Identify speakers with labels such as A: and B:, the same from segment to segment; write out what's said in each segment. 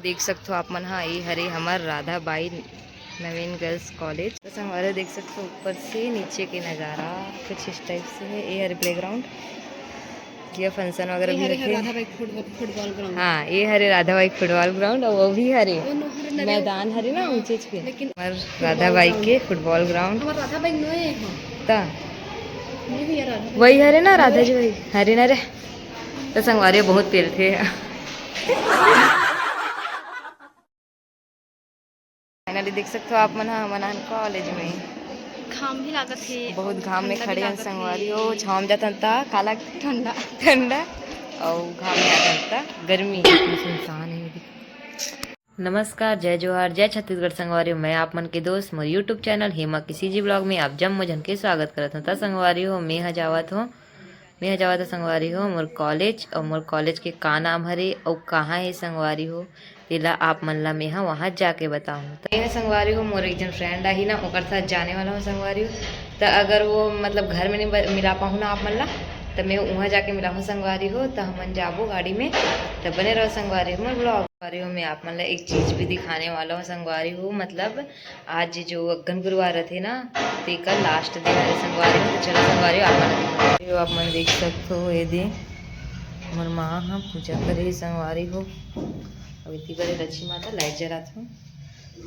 A: देख सकते हो आप मन। हाँ ये हरे हमार Radha by Naveen girls college. तो हमारे देख सकते हो ऊपर से नीचे के नज़ारा कुछ इस टाइप से है। ये हरे प्लेग्राउंड, ये फंक्शन वगैरह भी रखे।
B: Football ground.
A: हाँ ये हरे राधा बाई फुटबॉल ग्राउंड और वो भी हरे मैदान हरे ना ऊंचे पे।
B: लेकिन
A: राधा बाई के फुटबॉल ग्राउंड
B: राधा बाई नोए
A: ता
B: राधा
A: वही हरे ना राधा जी वही हरे ना रे। तो संगवारी बहुत पेल थे। फाइनली देख सकते हो आप मन मनान कॉलेज में
B: घाम भी लागत है,
A: बहुत घाम में
B: ठंडा भी
A: खड़े हैं
B: लागत
A: संगवारी हो।
B: है।
A: छाव जाता था काला
B: ठंडा
A: ठंडा और घाम में आता था गर्मी। इंसान है। नमस्कार, जय जोहार, जय छत्तीसगढ़ संगवारी। मैं आप मन के दोस्त मोर यूट्यूब चैनल हेमा किसी जी ब्लॉग में आप जम मुझन के स्वागत करत हूँ। संगवारी हो मैं जावत हो संगवारी हो मोर कॉलेज और मोर कॉलेज के का नाम हरे और कहाँ है संगवारी हो तेला आप मन ला मैं वहाँ जाके बताऊँ। तो यह संगवारी हो मोर एक जन फ्रेंड आई ना ओकर साथ जाने वाला हूँ संगवारी हो। तो अगर वो मतलब घर में नहीं मिला पाऊँ ना आप मन ला तो मैं वहाँ जाके मिला हूँ संगवारी हो। तो हम जाबो गाड़ी में तो बने रहो संगवारी हो मोर ब्लॉग। संगवारी हो मैं आप मन ला एक चीज़ भी दिखाने वाला हूँ संगवारी हो। मतलब आज जो अग्गन गुरुवार थे ना तो कल लास्ट दिन है संगवारी हो। तो चलो संगवारी हो आप मन देख सकते हो ये दे मोर माँ हाँ पूजा करे संगवारी हो। अब इतनी बड़े लक्ष्मी माता लाइट जलात हूँ।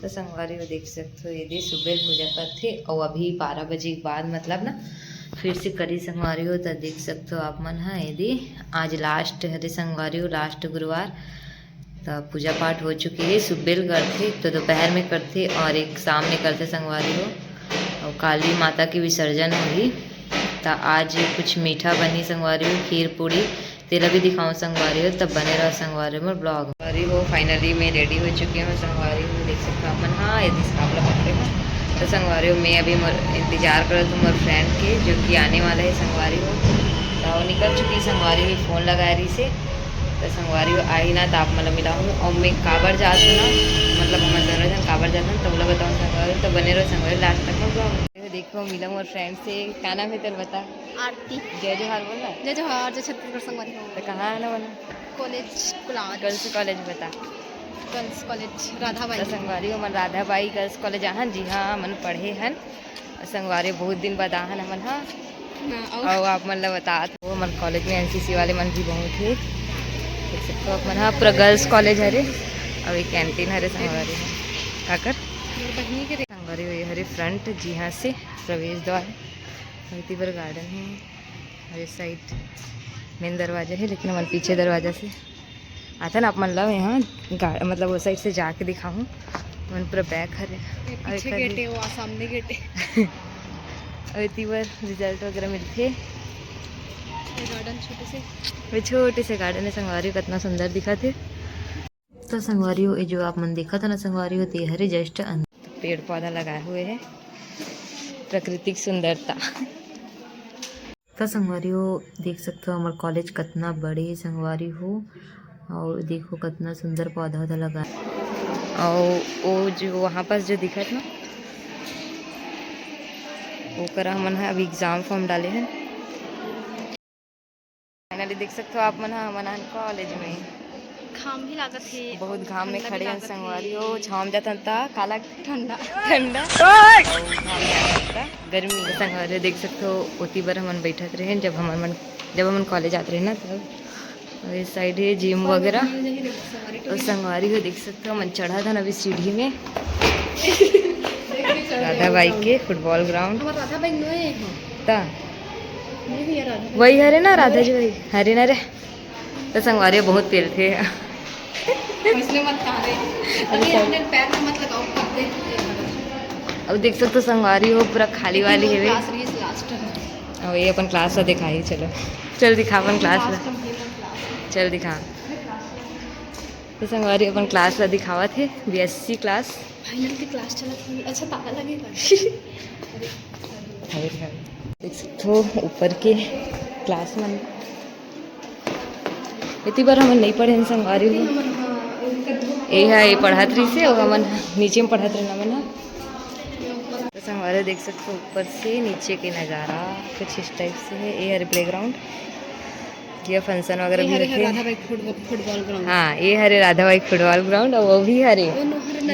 A: तो संगवारी हो देख सकते हो ये दे सुबह पूजा करते और अभी 12 बजे के बाद मतलब ना फिर से करी संगवारी हो। तो देख सकते हो आप मन। हाँ यदि आज लास्ट हरे संगवारी हो लास्ट गुरुवार। तो पूजा पाठ हो चुकी है। सुबह करते तो दोपहर में करते और एक शाम में करते संगवारी हो। और काली माता की विसर्जन हुई। तो आज कुछ मीठा बनी संगवारी हो, खीर पूड़ी तेरा भी दिखाऊँ संगवारी हो। तब बने रहो संगवारी में ब्लॉग। संगवारी हो फाइनली मैं रेडी हो चुकी हूँ संगवारी हो देख सकते हो अपन। हाँ यदि साबला पकड़े हो तो संगवारी हो मैं अभी इंतजार कर दूँ मोर फ्रेंड के जो कि आने वाला है संगवारी हो। तो निकल चुकी संगवारी हुई फ़ोन लगा रही से। तो संगवारी हो आई ना तो आप मतलब मिला हूँ और मैं काबर जात हूँ ना मतलब हम दोनों जन काबर जाते हैं तो बोला बताऊँ संगवारी। तो बने रहो संगवारी लास्ट तक में ब्लॉग। देखो मिला मोर फ्रेंड से क्या नाम है तेरा बता।
B: आरती।
A: जय जोहार बोल रहा।
B: जय जोहार, जय छत्तीसगढ़ संगवारी हो।
A: तो कहाँ आना वाला
B: कॉलेज कुलाज
A: गर्ल्स कॉलेज बता।
B: Girls college Radha by.
A: तो संगवारी हो मन राधा बाई गर्ल्स कॉलेज आहन जी। हाँ मन पढ़े हन संगवारी बहुत दिन बाद आहन हमन। हाँ और आप मन ला बतात हो मन कॉलेज में एनसीसी वाले मन भी बहुत है देख सकते हो आप मन। हाँ पूरा गर्ल्स कॉलेज हरे और एक कैंटीन हरे संगवारी है काकर संगवारी हो ये हरे फ्रंट जी। हाँ से प्रवेश द्वार बहुत ही बड़ा गार्डन है और इस साइड मेन दरवाजा है लेकिन हमारे पीछे दरवाजा से आता ना आप मन ला यहाँ मतलब वो साइड से जाके दिखाऊँ मन पूरा बैक हरे
B: पीछे गेट है वो सामने गेट है।
A: और इतनी बार रिजल्ट वगैरह मिलते
B: गार्डन
A: छोटे से गार्डन है संगवारी हो कितना सुंदर दिखा थे। तो संगवारी हो ये जो आप मन देखा था ना संगवारी हो ते हरे जस्ट पेड़ पौधा लगाए हुए है प्राकृतिक सुंदरता। तो संगवारी हो देख सकते हो हमारे कॉलेज कितना बड़े संगवारी हो और देखो कितना सुंदर पौधा वौधा लगा और वो जो वहाँ पास जो दिखत ना वो करा हमन है अभी एग्जाम फॉर्म डाले हैं। फाइनली देख सकते हो आप मन मनान कॉलेज में
B: घाम भी लागत है,
A: बहुत घाम में खड़े हैं संगवारी हो। छाव जाता था काला
B: ठंडा
A: ठंडा और घाम में आता था गर्मी। संगवारी देख सकते हो उसी बार हमन बैठत रहे जब हमन कॉलेज आते रहे ना तब इस साइड है जिम वगैरह। और संगवारी हो देख सकते हो मन चढ़ा था ना अभी सीढ़ी में राधा बाई के फुटबॉल ग्राउंड
B: राधा बाई नोए
A: ता वही हरे ना राधा जी वही हरे ना रे। तो संगवारी बहुत पेल थे। अब देख सकते हो संगवारी हो पूरा खाली वाली है और ये अपन क्लास ला दिखाई। चलो चल दिखा अपन क्लास ला चल दिखा। तो संगवारी अपन क्लास ला दिखावा थे बीएससी क्लास
B: फाइनल की क्लास चला थी। अच्छा ताला लगेगा।
A: देख सकते हो ऊपर के क्लास में इतनी बार हमन नहीं पढ़े संगवारी हो। ये है ये पढ़त रही से और हमन नीचे में पढ़त रहे मन। तो संगवारी देख सकते हो ऊपर से नीचे के नज़ारा कुछ इस टाइप से है। ये हरे प्लेग्राउंड, ये फंक्शन वगैरह भी रखे।
B: राधा भाई फुटबॉल ग्राउंड।
A: हाँ ये हरे राधा बाई फुटबॉल ग्राउंड और वो भी हरे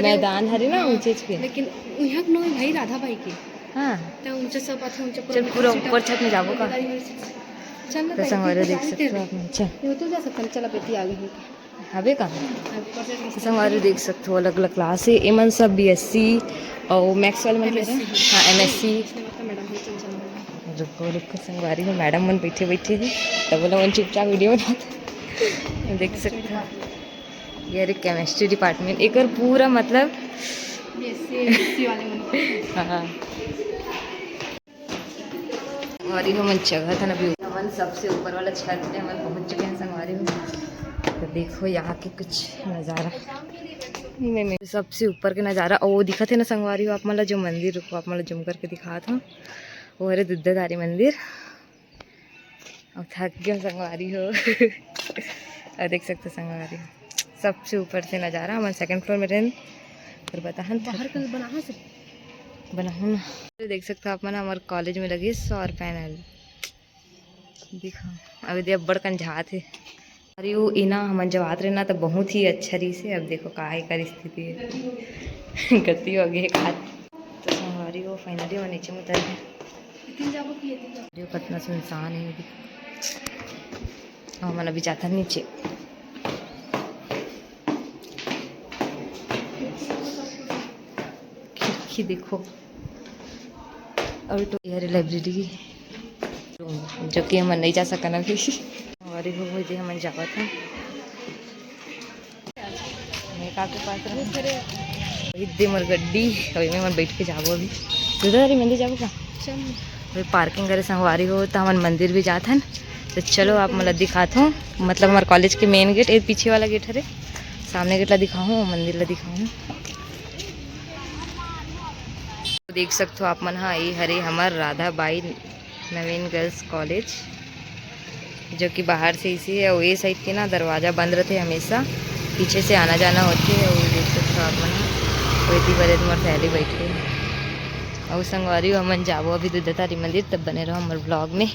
A: मैदान हरे ना
B: हाँ,
A: ऊंचे पे।
B: लेकिन यहाँ नो भाई राधा भाई के
A: हाँ
B: त्या ऊंचे सब आथे ऊंचे
A: चल पूरा ऊपर छत में जाबो का
B: चल ना
A: तो संगवारी देख सकते हो आप। चल
B: ये तो जा सकते चला बेटी आ गई
A: हवे का तो संगवारी देख सकते हो अलग अलग क्लास है एमन सब बीएससी और मैथ्स वाले मन हाँ एमएससी।
B: मैडम ही चल
A: रुको रुको संगवारी में मैडम मन बैठे बैठे थे तब बोला मन चुपचाप वीडियो बनाते देख सकते हो। ये रे केमिस्ट्री डिपार्टमेंट एक पूरा मतलब
B: बीएससी वाले मन।
A: हाँ संगवारी हो मन जगह था ना भी मन सबसे ऊपर वाला छत पे हम पहुंच चुके हैं संगवारी में। तो देखो यहाँ के कुछ नज़ारा मैं सबसे ऊपर के नज़ारा और वो दिखा थे ना संगवारी हो आप मतलब जो मंदिर रुको आप मतलब जूम करके दिखा था वो अरे दुद्धधारी मंदिर और थक गया संगवारी हो और देख सकते संगवारी सबसे ऊपर से नज़ारा हमारे सेकंड फ्लोर में रहन फिर बता
B: बाहर कल बना से
A: बनाऊँ ना तो देख सकते हो आप मन हमारे कॉलेज में लगे सौर पैनल दिखा अभी देख बड़कन झात है। अरे वो इना हम जब आते रहे ना तो बहुत ही अच्छा रही से अब देखो काहे का स्थिति है गति हो गई खाद तो संगवारी वो फाइनली वो नीचे में उतर गए कितना सुनसान है और मन अभी जाता नीचे खिड़की देखो और तो यार लाइब्रेरी जो कि हम नहीं जा सका ना भी हमारे हो हम जावा था के पास इतने मोर गड्डी अभी मैं मन बैठ के जाबो अभी दुधारी मंदिर जाबो का अभी पार्किंग करे संगवारी हो तो हमारे मंदिर भी जात हन तो चलो आप मतलब दिखाता हूँ मतलब हमारे कॉलेज के मेन गेट एक पीछे वाला गेट है सामने गेट ला दिखाऊँ मंदिर ला दिखाऊँ देख सकते हो आप मन हाँ ये हरे हमार Radha by Naveen girls college जो कि बाहर से इसी है और ये साइड के ना दरवाज़ा बंद रहते हमेशा पीछे से आना जाना होती है और देख सकते हो आप मन वही बड़े तुम्हारे थैली बैठे और संगवारी हो हमन जाबो अभी दुद्धधारी मंदिर तब बने रहो हमारे ब्लॉग में।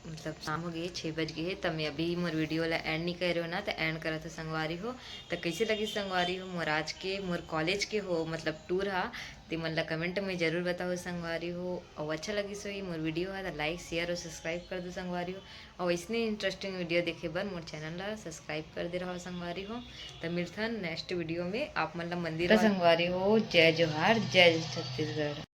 A: मतलब शाम हो गई 6 बज गए तब मैं अभी मोर वीडियो ला एंड नहीं कर रहे हो ना तो एंड करा तो संगवारी हो तो कैसे लगी संगवारी हो मोर आज के मोर कॉलेज के हो मतलब टूर हा तो मन ला कमेंट में जरूर बताओ संगवारी हो और अच्छा लगी सो ही मोर वीडियो है तो लाइक शेयर और सब्सक्राइब कर दो संगवारी हो और इसने इंटरेस्टिंग वीडियो देखे बर मोर चैनल ला सब्सक्राइब कर दे रहो संगवारी हो तो मिलता नेक्स्ट वीडियो में आप मन ला मंदिर संगवारी हो जय जोहार जय छत्तीसगढ़।